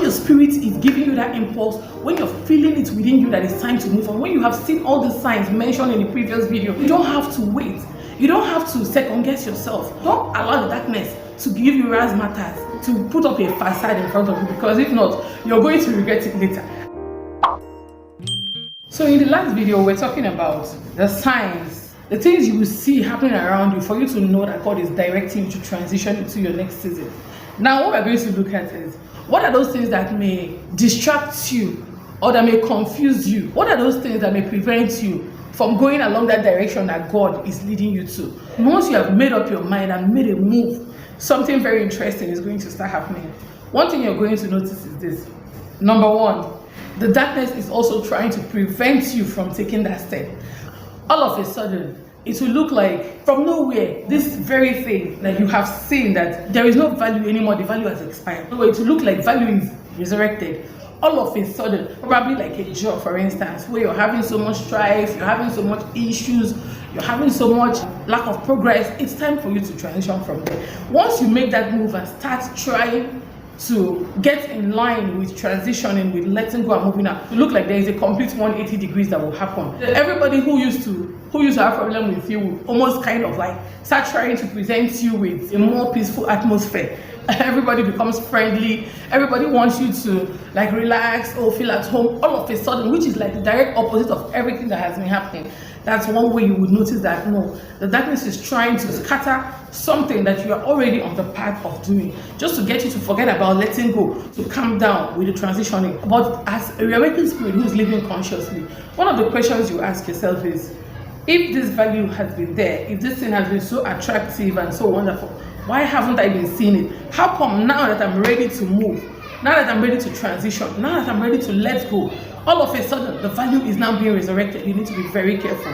the Spirit is giving you that impulse, when you're feeling it within you that it's time to move on, when you have seen all the signs mentioned in the previous video, you don't have to wait. You don't have to second guess yourself. Don't allow the darkness to give you razzmatazz, to put up a facade in front of you, because if not, you're going to regret it later. So in the last video, we're talking about the signs, the things you will see happening around you for you to know that God is directing you to transition into your next season. Now, what we're going to look at is, what are those things that may distract you or that may confuse you? What are those things that may prevent you from going along that direction that God is leading you to? Once you have made up your mind and made a move, something very interesting is going to start happening. One thing you're going to notice is this. Number one, the darkness is also trying to prevent you from taking that step. All of a sudden, it will look like from nowhere, this very thing that you have seen that there is no value anymore, the value has expired. So it will look like value is resurrected. All of a sudden, probably like a job, for instance, where you're having so much strife, you're having so much issues, you're having so much lack of progress, it's time for you to transition from there. Once you make that move and start trying to get in line with transitioning, with letting go and moving out, it look like there is a complete 180 degrees that will happen. Everybody who used to have problem with you will almost kind of like start trying to present you with a more peaceful atmosphere. Everybody becomes friendly, everybody wants you to like relax or feel at home all of a sudden, which is like the direct opposite of everything that has been happening. That's one way you would notice that no, the darkness is trying to scatter something that you are already on the path of doing, just to get you to forget about letting go, to calm down with the transitioning. But as a reawakened spirit who is living consciously, one of the questions you ask yourself is, if this value has been there, if this thing has been so attractive and so wonderful, why haven't I been seeing it? How come now that I'm ready to move, now that I'm ready to transition, now that I'm ready to let go, all of a sudden the value is now being resurrected? You need to be very careful.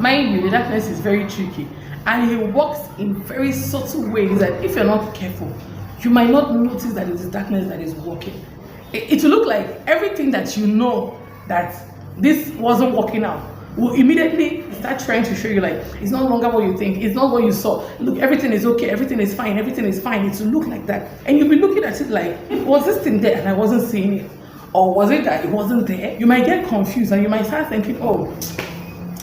Mind you, the darkness is very tricky, and it works in very subtle ways that if you're not careful, you might not notice that it's the darkness that is working. It will look like everything that you know that this wasn't working out will immediately start trying to show you like it's no longer what you think, it's not what you saw. Look, everything is okay, everything is fine, everything is fine. It will look like that, and you'll be looking at it like, was this thing there and I wasn't seeing it, or was it that it wasn't there? You might get confused and you might start thinking, oh,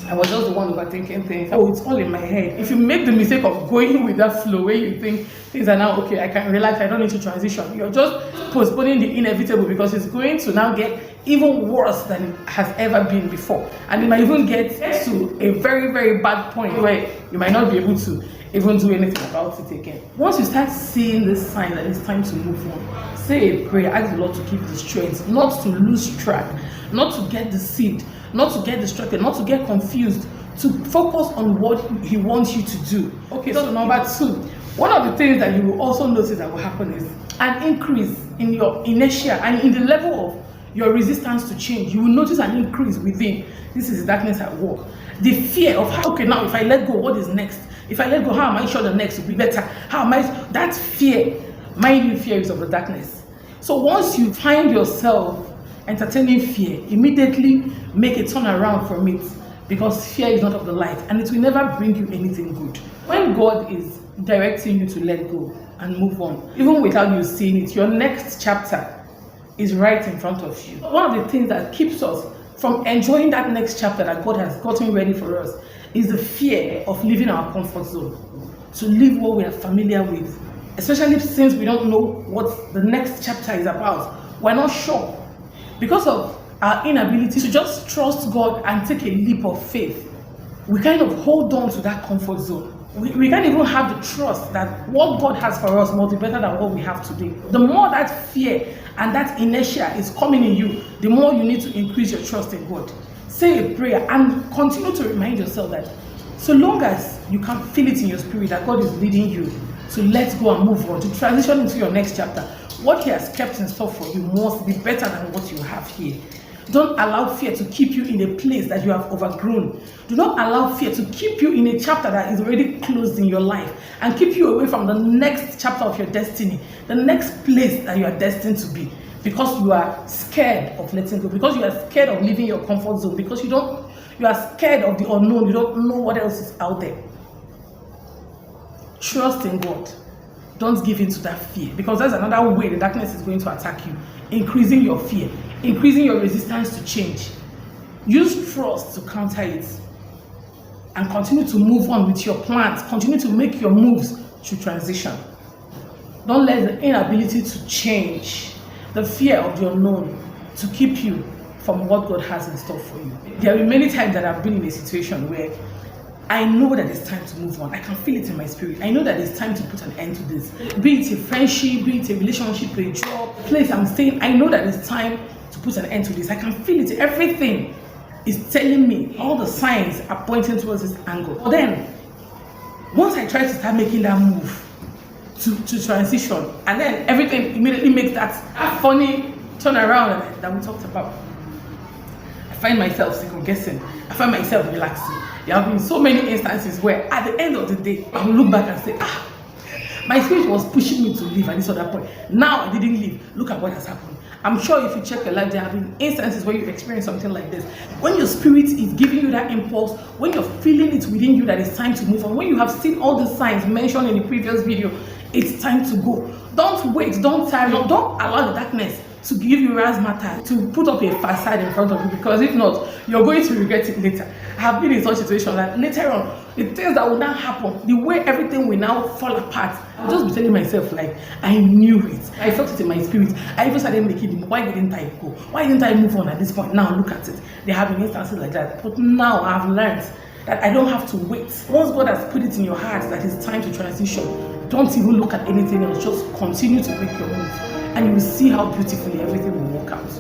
I was just the one overthinking things. Oh, it's all in my head. If you make the mistake of going with that flow where you think things are now okay, I can relax, I don't need to transition, you're just postponing the inevitable, because it's going to now get even worse than it has ever been before. And it might even get to a very, very bad point where you might not be able to even do anything about it again. Once you start seeing this sign that it's time to move on, say a prayer, ask the Lord to keep the strength, not to lose track, not to get deceived, not to get distracted, not to get confused, to focus on what He wants you to do. Okay, so number two, one of the things that you will also notice that will happen is an increase in your inertia and in the level of your resistance to change. You will notice an increase within. This is darkness at work. The fear of how, okay, now if I let go, what is next? If I let go, how am I sure the next will be better? How am I? That fear, mind you, fear is of the darkness. So once you find yourself entertaining fear, immediately make a turnaround from it, because fear is not of the light and it will never bring you anything good. When God is directing you to let go and move on, even without you seeing it, your next chapter is right in front of you. One of the things that keeps us from enjoying that next chapter that God has gotten ready for us is the fear of leaving our comfort zone, to leave what we are familiar with, especially since we don't know what the next chapter is about. We're not sure, because of our inability to just trust God and take a leap of faith. We kind of hold on to that comfort zone. We can't even have the trust that what God has for us must be better than what we have today. The more that fear and that inertia is coming in you, the more you need to increase your trust in God. Say a prayer and continue to remind yourself that so long as you can feel it in your spirit that God is leading you to let go and move on, to transition into your next chapter, what He has kept in store for you must be better than what you have here. Don't allow fear to keep you in a place that you have overgrown. Do not allow fear to keep you in a chapter that is already closed in your life and keep you away from the next chapter of your destiny, the next place that you are destined to be, because you are scared of letting go, because you are scared of leaving your comfort zone, because you are scared of the unknown, you don't know what else is out there. Trust in God. don't give in to that fear, because that's another way the darkness is going to attack you, increasing your fear, increasing your resistance to change. Use trust to counter it and continue to move on with your plans. Continue to make your moves to transition. Don't let the inability to change, the fear of the unknown, to keep you from what God has in store for you. There are many times that I've been in a situation where I know that it's time to move on. I can feel it in my spirit. I know that it's time to put an end to this. Be it a friendship, be it a relationship, a job, a place I'm staying, I know that it's time to put an end to this. I can feel it. Everything is telling me, all the signs are pointing towards this angle. But then, once I try to start making that move to transition, and then everything immediately makes that funny turnaround that we talked about, I find myself second guessing. I find myself relaxing. There have been so many instances where at the end of the day, I will look back and say, my spirit was pushing me to leave at this other point. Now I didn't leave. Look at what has happened. I'm sure if you check your life, there have been instances where you experience something like this. When your spirit is giving you that impulse, when you're feeling it within you that it's time to move on, when you have seen all the signs mentioned in the previous video, it's time to go. Don't wait, don't tarry, don't allow the darkness to give you razzmatazz, to put up a facade in front of you, because if not, you're going to regret it later. I have been in such situations that later on, the things that will now happen, the way everything will now fall apart, I'll just be telling myself, like, I knew it. I felt it in my spirit. I even started making it. Why didn't I go? Why didn't I move on at this point? Now look at it. There have been instances like that. But now I've learned that I don't have to wait. Once God has put it in your heart that it's time to transition, don't even look at anything else. Just continue to make your move, and you will see how beautifully everything will work out.